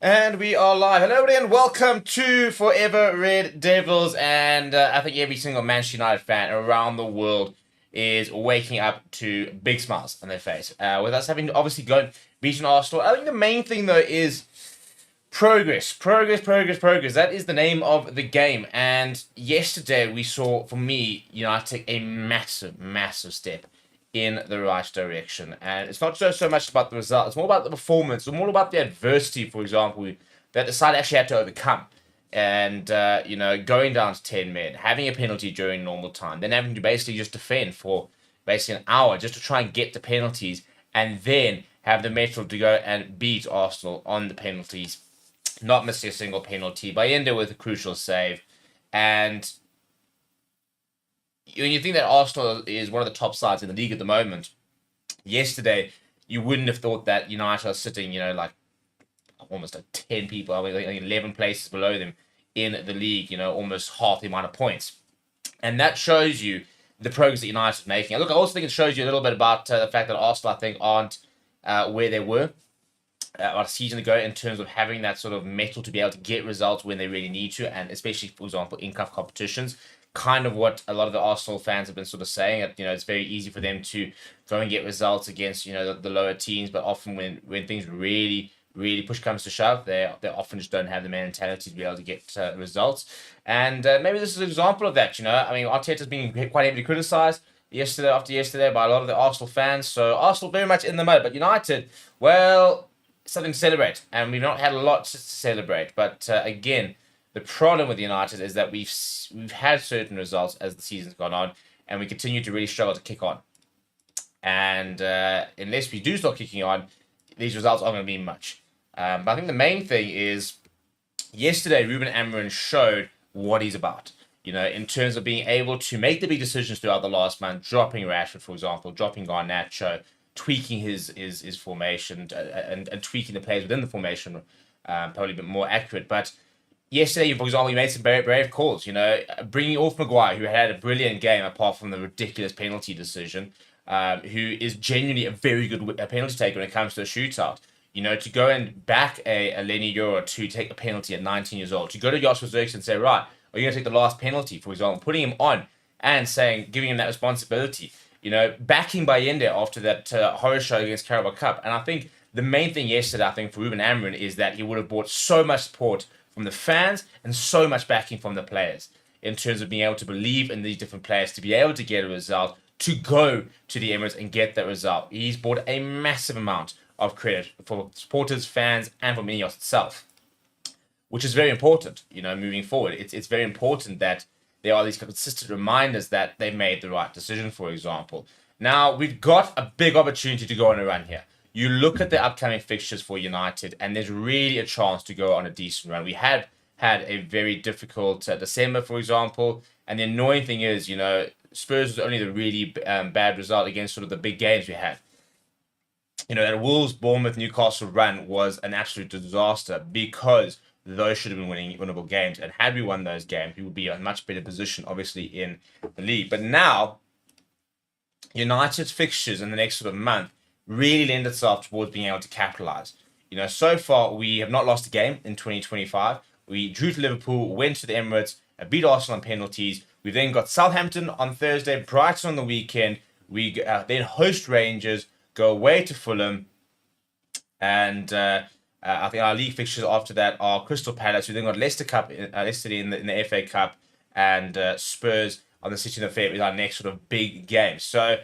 And we are live. Hello, everybody, and welcome to Forever Red Devils. And I think every single Manchester United fan around the world is waking up to big smiles on their face. With us having obviously gone beaten Arsenal. I think the main thing, though, is progress. Progress. That is the name of the game. And yesterday we saw, for me, United take a massive step in the right direction. And it's not so much about the result. It's more about the performance. It's more about the adversity, for example, that the side actually had to overcome. And, going down to 10 men, having a penalty during normal time, then having to basically just defend for basically an hour just to try and get the penalties, and then have the mettle to go and beat Arsenal on the penalties, not missing a single penalty. Bayende with a crucial save. And when you think that Arsenal is one of the top sides in the league at the moment, yesterday you wouldn't have thought that United are sitting, like almost like 10 people, 11 places below them in the league, almost half the amount of points. And that shows you the progress that United is making. Look, I also think it shows you a little bit about the fact that Arsenal, I think, aren't where they were a season ago in terms of having that sort of mettle to be able to get results when they really need to, and especially, for example, in cup competitions. Kind of what a lot of the Arsenal fans have been sort of saying. That it's very easy for them to go and get results against the lower teams, but often when things really push comes to shove, they often just don't have the mentality to be able to get results. And maybe this is an example of that. I mean, Arteta's been quite heavily criticised yesterday by a lot of the Arsenal fans. So Arsenal very much in the mud, but United, well, something to celebrate, and we've not had a lot to celebrate. But again, the problem with United is that we've had certain results as the season's gone on, and we continue to really struggle to kick on. And unless we do start kicking on, these results aren't going to mean much. But I think the main thing is, yesterday Ruben Amorim showed what he's about. In terms of being able to make the big decisions throughout the last month, dropping Rashford, for example, dropping Garnacho, tweaking his formation, and tweaking the players within the formation, probably a bit more accurate. But yesterday, for example, he made some very brave calls. Bringing off Maguire, who had a brilliant game apart from the ridiculous penalty decision, who is genuinely a very good penalty taker when it comes to a shootout. To go and back a Lenny Euro to take a penalty at 19 years old, to go to Joshua Zirkzee and say, right, are you going to take the last penalty, for example, putting him on and giving him that responsibility. Backing Bayende after that horror show against Carabao Cup. And I think the main thing yesterday, for Ruben Amorim is that he would have brought so much support from the fans and so much backing from the players in terms of being able to believe in these different players to be able to get a result, to go to the Emirates and get that result. He's brought a massive amount of credit for supporters, fans, and for Ineos itself, which is very important, moving forward. It's very important that there are these consistent reminders that they made the right decision, for example. Now, we've got a big opportunity to go on a run here. You look at the upcoming fixtures for United, and there's really a chance to go on a decent run. We had a very difficult December, for example, and the annoying thing is, Spurs was only the really bad result against sort of the big games we had. That Wolves, Bournemouth, Newcastle run was an absolute disaster because those should have been winnable games. And had we won those games, we would be in a much better position, obviously, in the league. But now, United's fixtures in the next sort of month really lend itself towards being able to capitalise. So far, we have not lost a game in 2025. We drew to Liverpool, went to the Emirates, beat Arsenal on penalties. We then got Southampton on Thursday, Brighton on the weekend. We then host Rangers, go away to Fulham, and I think our league fixtures after that are Crystal Palace. We then got Leicester in the FA Cup, and Spurs on the 16th of February is our next sort of big game. So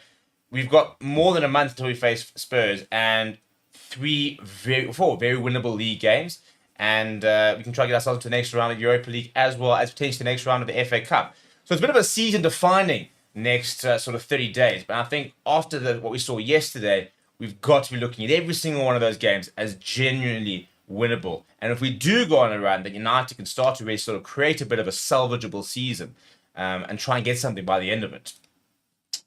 we've got more than a month until we face Spurs, and four very winnable league games, and we can try to get ourselves to the next round of Europa League as well as potentially the next round of the FA Cup. So it's a bit of a season-defining next sort of 30 days. But I think after what we saw yesterday, we've got to be looking at every single one of those games as genuinely winnable. And if we do go on a run, then United can start to really sort of create a bit of a salvageable season and try and get something by the end of it.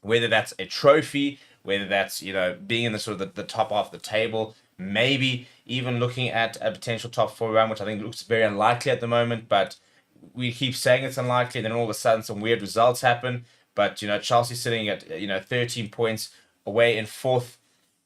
Whether that's a trophy, whether that's, being in the sort of the top half of the table, maybe even looking at a potential top four run, which I think looks very unlikely at the moment, but we keep saying it's unlikely, and then all of a sudden some weird results happen. But, Chelsea sitting at, 13 points away in fourth.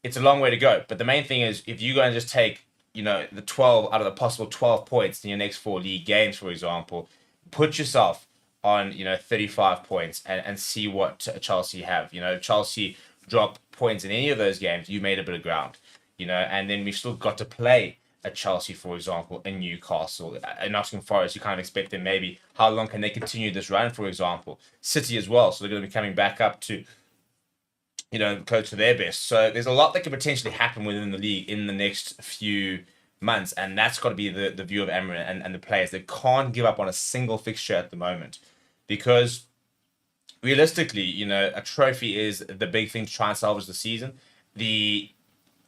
It's a long way to go. But the main thing is, if you go and just take, the 12 out of the possible 12 points in your next 4 league games, for example, put yourself on 35 points and see what Chelsea have. Chelsea drop points in any of those games, you made a bit of ground. And then we've still got to play at Chelsea, for example, in Newcastle, in Nottingham Forest. You kind of expect them maybe how long can they continue this run, for example. City as well, so they're going to be coming back up to close to their best. So there's a lot that could potentially happen within the league in the next few months, and that's got to be the view of Amorim and the players. They can't give up on a single fixture at the moment, because realistically, a trophy is the big thing to try and salvage the season. The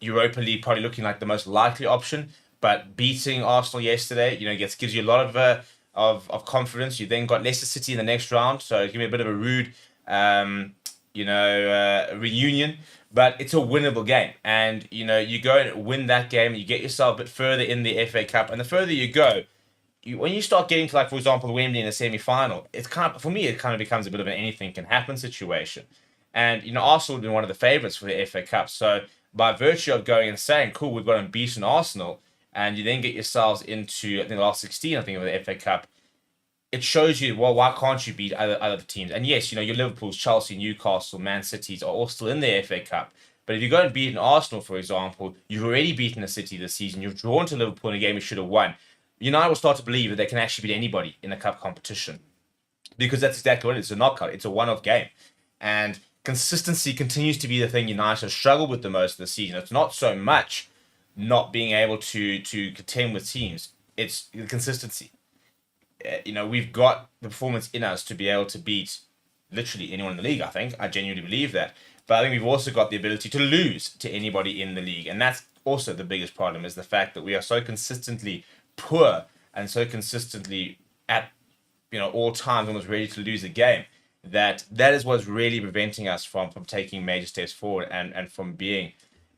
Europa League probably looking like the most likely option, but beating Arsenal yesterday, gives you a lot of confidence. You then got Leicester City in the next round, so give me a bit of a rude reunion, but it's a winnable game. And, you go and win that game, you get yourself a bit further in the FA Cup. And the further you go, when you start getting to, like, for example, Wembley in a semi-final, for me, it kind of becomes a bit of an anything can happen situation. And, Arsenal have been one of the favourites for the FA Cup. So by virtue of going and saying, cool, we've got to beat an Arsenal, and you then get yourselves into, I think, the last 16, of the FA Cup, it shows you, well, why can't you beat other teams? And yes, your Liverpool's, Chelsea, Newcastle, Man City's are all still in the FA Cup. But if you go and beat an Arsenal, for example, you've already beaten a City this season. You've drawn to Liverpool in a game you should have won. United will start to believe that they can actually beat anybody in a cup competition, because that's exactly what it is. It's a knockout. It's a one-off game. And consistency continues to be the thing United have struggled with the most this season. It's not so much not being able to contend with teams. It's the consistency. We've got the performance in us to be able to beat literally anyone in the league, I think. I genuinely believe that. But I think we've also got the ability to lose to anybody in the league. And that's also the biggest problem, is the fact that we are so consistently poor and so consistently at all times almost ready to lose a game, that is what's really preventing us from taking major steps forward and from being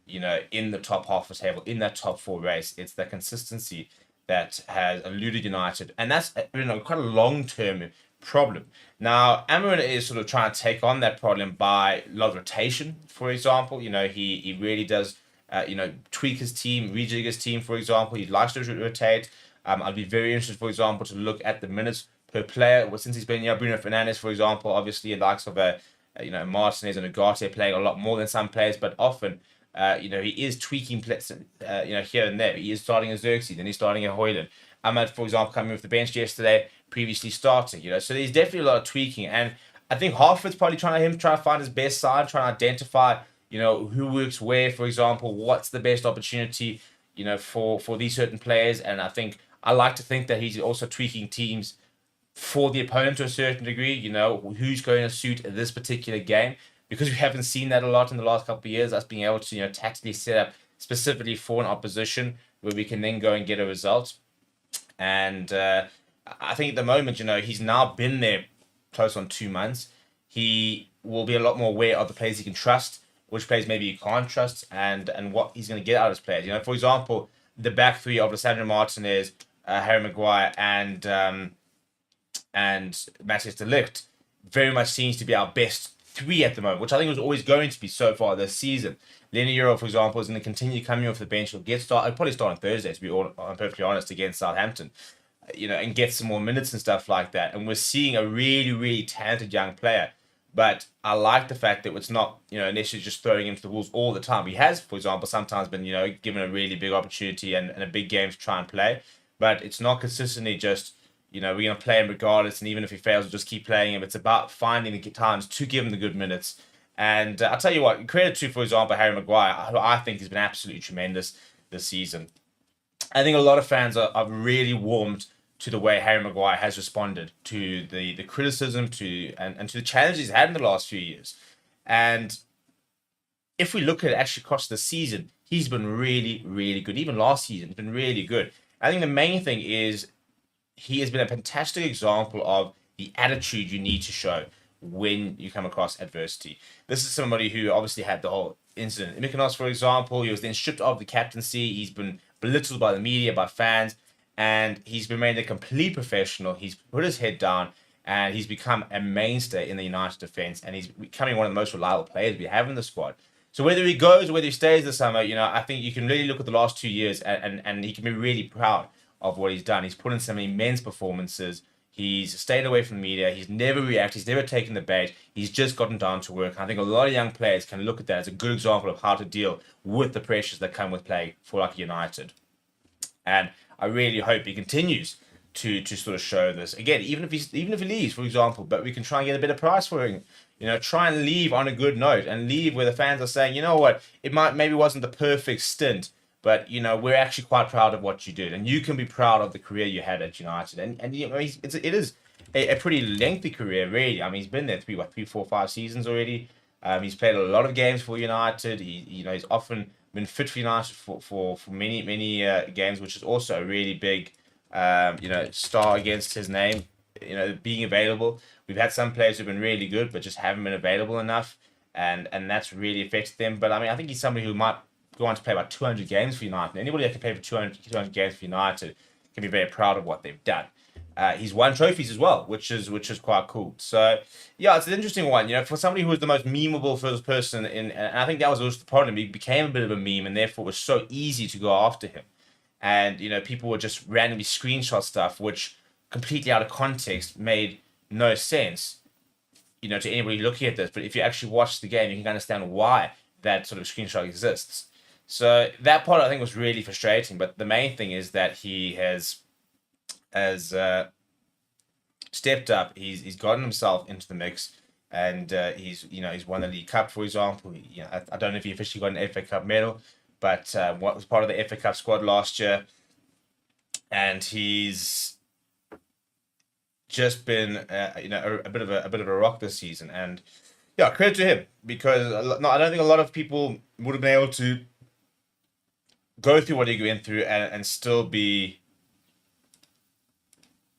in the top half of the table, in that top 4 race. It's the consistency that has eluded United, and that's quite a long-term problem. Now, Amorim is sort of trying to take on that problem by a lot of rotation, for example. He really does tweak his team, rejig his team, for example. He likes to rotate. I'd be very interested, for example, to look at the minutes per player. Well, since he's been Bruno Fernandes, for example, obviously the likes of Martinez and Ugarte playing a lot more than some players, but often he is tweaking players, here and there. He is starting a Xerxes, then he's starting a Højlund. Ahmad, for example, coming off the bench yesterday, previously starting. So there's definitely a lot of tweaking, and I think half of it's probably trying to find his best side, trying to identify who works where, for example, what's the best opportunity for these certain players. And I like to think that he's also tweaking teams for the opponent to a certain degree. Who's going to suit this particular game, because we haven't seen that a lot in the last couple of years, us being able to tactically set up specifically for an opposition where we can then go and get a result. And I think at the moment, he's now been there close on 2 months. He will be a lot more aware of the players he can trust, which players maybe you can't trust, and what he's going to get out of his players. For example, the back three of Lisandro Martinez, Harry Maguire, and Matthijs de Ligt very much seems to be our best 3 at the moment, which I think was always going to be so far this season. Lenny Euro, for example, is going to continue coming off the bench. He'll probably start on Thursday, to be I'm perfectly honest, against Southampton, and get some more minutes and stuff like that. And we're seeing a really, really talented young player. But I like the fact that it's not, necessarily just throwing him to the wolves all the time. He has, for example, sometimes been, given a really big opportunity and a big game to try and play. But it's not consistently just, we're going to play him regardless. And even if he fails, we'll just keep playing him. It's about finding the times to give him the good minutes. And I'll tell you what, credit to, for example, Harry Maguire, who I think has been absolutely tremendous this season. I think a lot of fans are really warmed to the way Harry Maguire has responded to the criticism and to the challenges he's had in the last few years. And if we look at it actually across the season, he's been really, really good. Even last season, he's been really good. I think the main thing is he has been a fantastic example of the attitude you need to show when you come across adversity. This is somebody who obviously had the whole incident in Mykonos, for example. He was then stripped of the captaincy. He's been belittled by the media, by fans, and he's remained a complete professional. He's put his head down, and he's become a mainstay in the United defence, and he's becoming one of the most reliable players we have in the squad. So whether he goes or whether he stays this summer, I think you can really look at the last 2 years and he can be really proud of what he's done. He's put in some immense performances. He's stayed away from the media. He's never reacted. He's never taken the bait. He's just gotten down to work. I think a lot of young players can look at that as a good example of how to deal with the pressures that come with playing for like United. And I really hope he continues to sort of show this again, even if he leaves, for example. But we can try and get a better price for him. Try and leave on a good note and leave where the fans are saying, you know what, it maybe wasn't the perfect stint, but we're actually quite proud of what you did, and you can be proud of the career you had at United. And it is a pretty lengthy career, really. I mean, he's been there 3, 4, 5 seasons already. He's played a lot of games for United. He's often been fit for United for many games, which is also a really big star against his name. Being available. We've had some players who've been really good, but just haven't been available enough, and that's really affected them. But I mean, I think he's somebody who might go on to play about 200 games for United. Anybody that can play for 200 games for United can be very proud of what they've done. He's won trophies as well, which is quite cool. So yeah, it's an interesting one. For somebody who was the most memeable first person and I think that was also the problem. He became a bit of a meme, and therefore it was so easy to go after him. And people would just randomly screenshot stuff, which completely out of context made no sense, to anybody looking at this. But if you actually watch the game, you can understand why that sort of screenshot exists. So that part I think was really frustrating. But the main thing is that he has stepped up. He's gotten himself into the mix, and he's won the League Cup, for example. I don't know if he officially got an FA Cup medal, but what was part of the FA Cup squad last year, and he's just been a bit of a rock this season. And yeah, credit to him, because I don't think a lot of people would have been able to go through what he went through and still be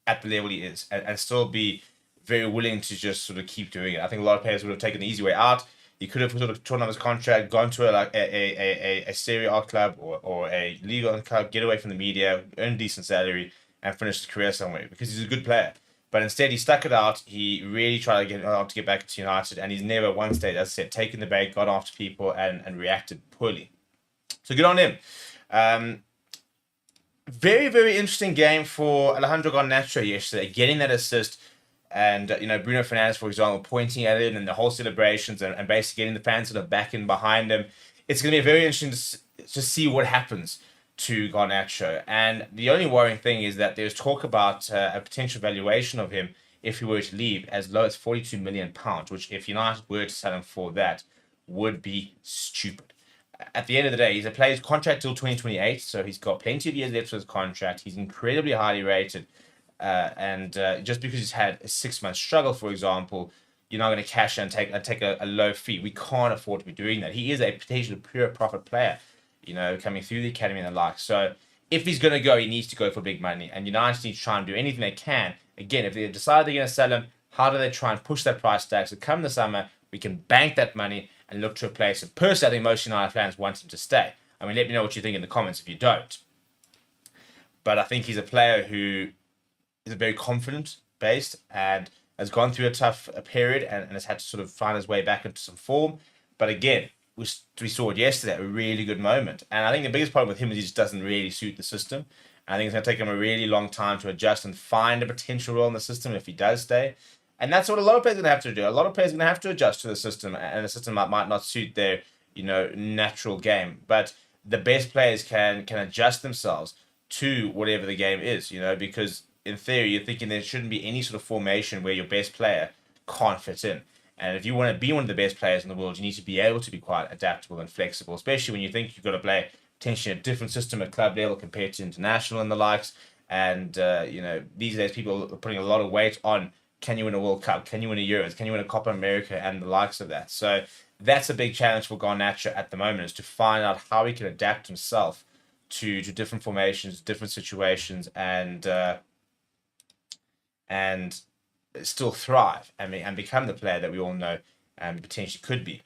at the level he is, and still be very willing to just sort of keep doing it. I think a lot of players would have taken the easy way out. He could have sort of torn up his contract, gone to a Serie A club or a Liga club, get away from the media, earn a decent salary, and finish his career somewhere, because he's a good player. But instead, he stuck it out. He really tried to get back to United, and he's never at one stage, as I said, taken the bait, got after people, and reacted poorly. So good on him. Very, very interesting game for Alejandro Garnacho yesterday, getting that assist. And, Bruno Fernandes, for example, pointing at it and the whole celebrations and basically getting the fans sort of back in behind him. It's going to be very interesting to see what happens to Garnacho. And the only worrying thing is that there's talk about a potential valuation of him if he were to leave as low as £42 million, which if United were to sell him for that would be stupid. At the end of the day, he's a player's contract till 2028, so he's got plenty of years left for his contract. He's incredibly highly rated. And just because he's had a 6-month struggle, for example, you're not going to cash in and take a low fee. We can't afford to be doing that. He is a potentially pure profit player, coming through the academy and the like. So if he's going to go, he needs to go for big money. And United need to try and do anything they can. Again, if they decide they're going to sell him, how do they try and push that price tag? So come the summer, we can bank that money and look to replace him. Personally, I think most United fans want him to stay. I mean, let me know what you think in the comments if you don't. But I think he's a player who is very confident based and has gone through a tough period and has had to sort of find his way back into some form. But again, we saw it yesterday, a really good moment. And I think the biggest problem with him is he just doesn't really suit the system. I think it's going to take him a really long time to adjust and find a potential role in the system if he does stay. And that's what a lot of players are going to have to do. A lot of players are going to have to adjust to the system, and the system might not suit their, natural game. But the best players can adjust themselves to whatever the game is, because in theory, you're thinking there shouldn't be any sort of formation where your best player can't fit in. And if you want to be one of the best players in the world, you need to be able to be quite adaptable and flexible, especially when you think you've got to play potentially a different system at club level compared to international and the likes. And, these days people are putting a lot of weight on, can you win a World Cup? Can you win a Euros? Can you win a Copa America? And the likes of that. So that's a big challenge for Garnacho at the moment, is to find out how he can adapt himself to different formations, different situations, and still thrive and become the player that we all know and potentially could be.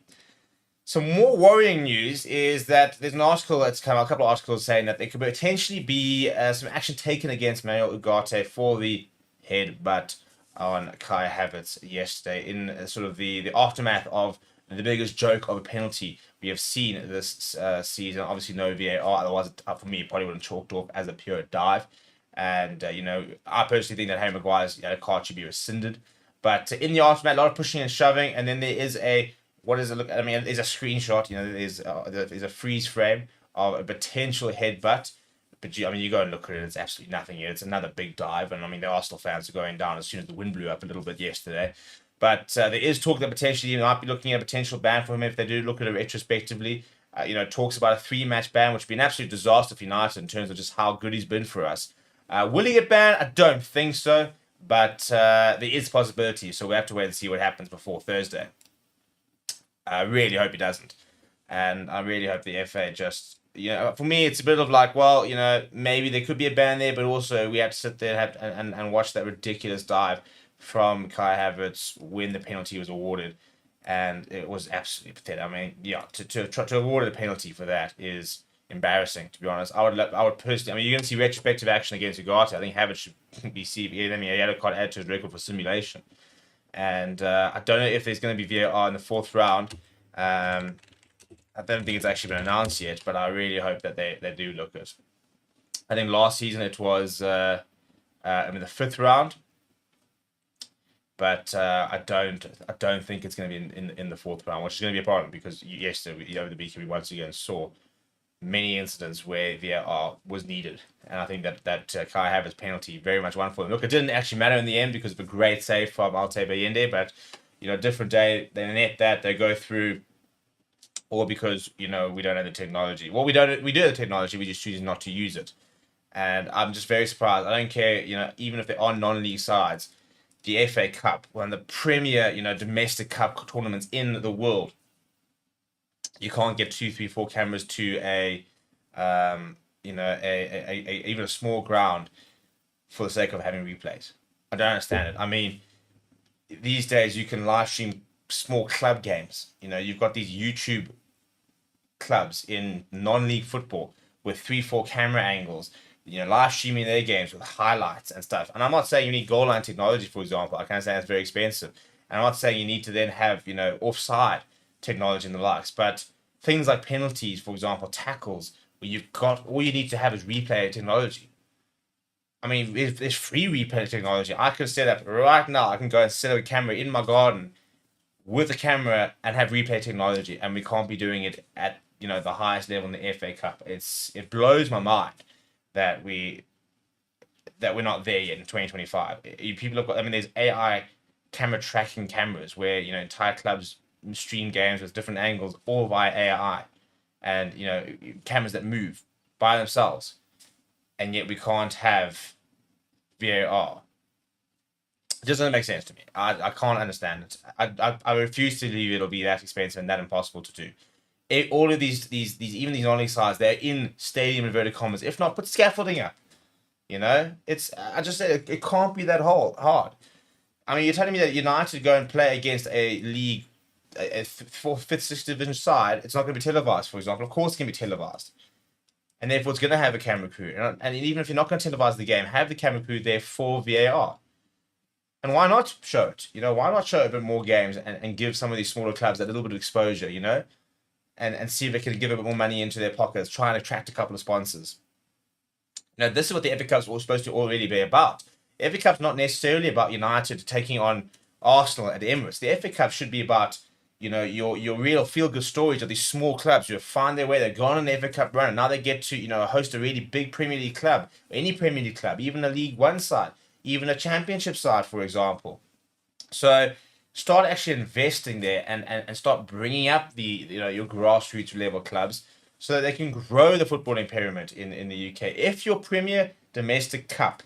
Some more worrying news is that there's an article that's come out, a couple of articles saying that there could potentially be some action taken against Man Utd for the headbutt on Kai Havertz yesterday in sort of the aftermath of the biggest joke of a penalty we have seen this season. Obviously, no VAR. Otherwise, for me, it probably would have chalked off as a pure dive. And, I personally think that Harry Maguire's card should be rescinded. But in the aftermath, a lot of pushing and shoving. And then there is what does it look? I mean, there's a screenshot. There's a freeze frame of a potential headbutt. But you go and look at it, it's absolutely nothing yet. It's another big dive. And I mean, the Arsenal fans are going down as soon as the wind blew up a little bit yesterday. But there is talk that potentially you might be looking at a potential ban for him if they do look at it retrospectively. Talks about a 3-match ban, which would be an absolute disaster for United in terms of just how good he's been for us. Will he get banned? I don't think so. But there is a possibility. So we have to wait and see what happens before Thursday. I really hope he doesn't. And I really hope the FA just... for me, it's a bit of like, well, maybe there could be a ban there, but also we have to sit there and watch that ridiculous dive from Kai Havertz when the penalty was awarded, and it was absolutely pathetic. I mean, to award a penalty for that is embarrassing, to be honest. I would personally... I mean, you're going to see retrospective action against Ugarte. I think Havertz should be CBA. I mean, he had a card added to his record for simulation. And I don't know if there's going to be VAR in the 4th round. I don't think it's actually been announced yet, but I really hope that they do look at it. I think last season it was the 5th round, but I don't think it's going to be in the 4th round, which is going to be a problem because yesterday over the weekend we once again saw many incidents where VAR was needed, and I think that Kai Havertz penalty very much won for them. Look, it didn't actually matter in the end because of a great save from Altay Bayende, but different day they net that they go through. Or because, we don't have the technology. Well, we do have the technology, we just choose not to use it. And I'm just very surprised. I don't care, even if there are non-league sides, the FA Cup, one of the premier, domestic cup tournaments in the world, you can't get 2, 3, 4 cameras to even a small ground for the sake of having replays. I don't understand it. I mean, these days you can live stream small club games. You've got these YouTube clubs in non-league football with 3, 4 camera angles, live streaming their games with highlights and stuff. And I'm not saying you need goal line technology, for example. I can understand it's very expensive. And I'm not saying you need to then have, offside technology and the likes. But things like penalties, for example, tackles, where you've got, all you need to have is replay technology. I mean, if there's free replay technology, I could set up right now. I can go and set up a camera in my garden with a camera and have replay technology, and we can't be doing it at the highest level in the FA Cup. It blows my mind that we're not there yet in 2025. People have got, there's AI camera tracking cameras where entire clubs stream games with different angles all via AI, and cameras that move by themselves, and yet we can't have VAR. It just doesn't make sense to me. I can't understand it. I refuse to believe it'll be that expensive and that impossible to do. All of these even these non-league sides, they're in stadium inverted commas. If not, put scaffolding up. I just said it can't be that hard. I mean, you're telling me that United go and play against a league, a 4th, 5th, 6th division side. It's not going to be televised, for example. Of course, it's going to be televised. And therefore, it's going to have a camera crew. And even if you're not going to televise the game, have the camera crew there for VAR. And why not show it? Why not show a bit more games and give some of these smaller clubs a little bit of exposure, and see if they can give a bit more money into their pockets, try and attract a couple of sponsors. This is what the FA Cup's all supposed to already be about. The FA Cup's not necessarily about United taking on Arsenal at the Emirates. The FA Cup should be about, your real feel-good stories of these small clubs who have found their way. They've gone on an FA Cup run, and now they get to, host a really big Premier League club, any Premier League club, even a League One side, even a Championship side, for example. So start actually investing there and start bringing up the your grassroots level clubs so that they can grow the footballing pyramid in the UK. If your premier domestic cup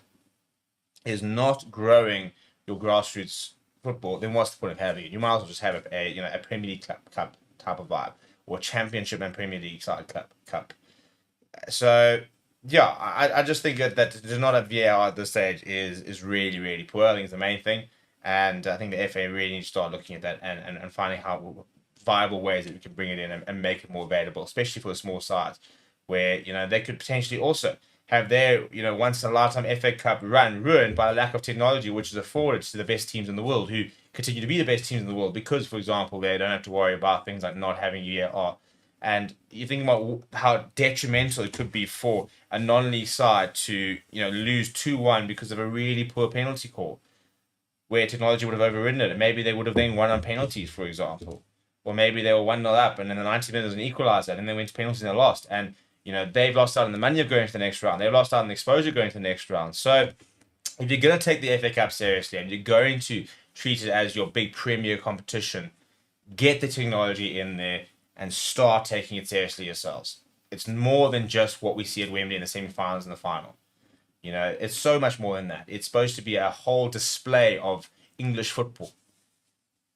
is not growing your grassroots football, then what's the point of having it? You might as well just have a Premier League cup type of vibe, or Championship and Premier League side cup. So yeah, I just think that to not have VAR at this stage is really, really poor. I think it's the main thing. And I think the FA really needs to start looking at that and finding how viable ways that we can bring it in and make it more available, especially for the small sides, where they could potentially also have their once in a lifetime FA Cup run ruined by the lack of technology which is afforded to the best teams in the world, who continue to be the best teams in the world because, for example, they don't have to worry about things like not having VAR And you think about how detrimental it could be for a non-league side to, lose 2-1 because of a really poor penalty call, where technology would have overridden it. And maybe they would have then won on penalties, for example. Or maybe they were 1-0 up and in the 90 minutes an equaliser and then they went to penalties and they lost. And, they've lost out on the money of going to the next round. They've lost out on the exposure going to the next round. So if you're going to take the FA Cup seriously and you're going to treat it as your big premier competition, get the technology in there and start taking it seriously yourselves. It's more than just what we see at Wembley in the semi-finals and the final. It's so much more than that. It's supposed to be a whole display of English football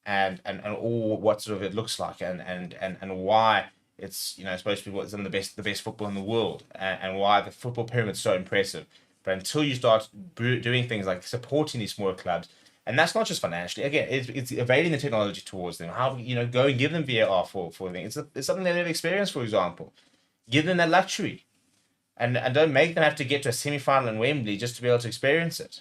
and all what sort of it looks like and why it's supposed to be some of the best football in the world and why the football pyramid's so impressive. But until you start doing things like supporting these smaller clubs, and that's not just financially. Again, it's evading the technology towards them. How go and give them VAR for things. It's something they never experienced. For example, give them that luxury, and don't make them have to get to a semi-final in Wembley just to be able to experience it.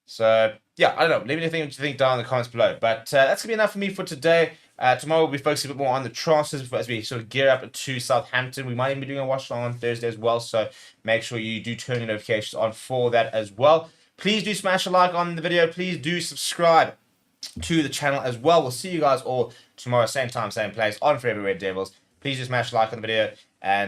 So yeah, I don't know. Let me know what you think down in the comments below. But that's gonna be enough for me for today. Tomorrow we'll be focusing a bit more on the transfers as we sort of gear up to Southampton. We might even be doing a watch on Thursday as well. So make sure you do turn your notifications on for that as well. Please do smash a like on the video. Please do subscribe to the channel as well. We'll see you guys all tomorrow, same time, same place on Forever Red Devils. Please do smash a like on the video and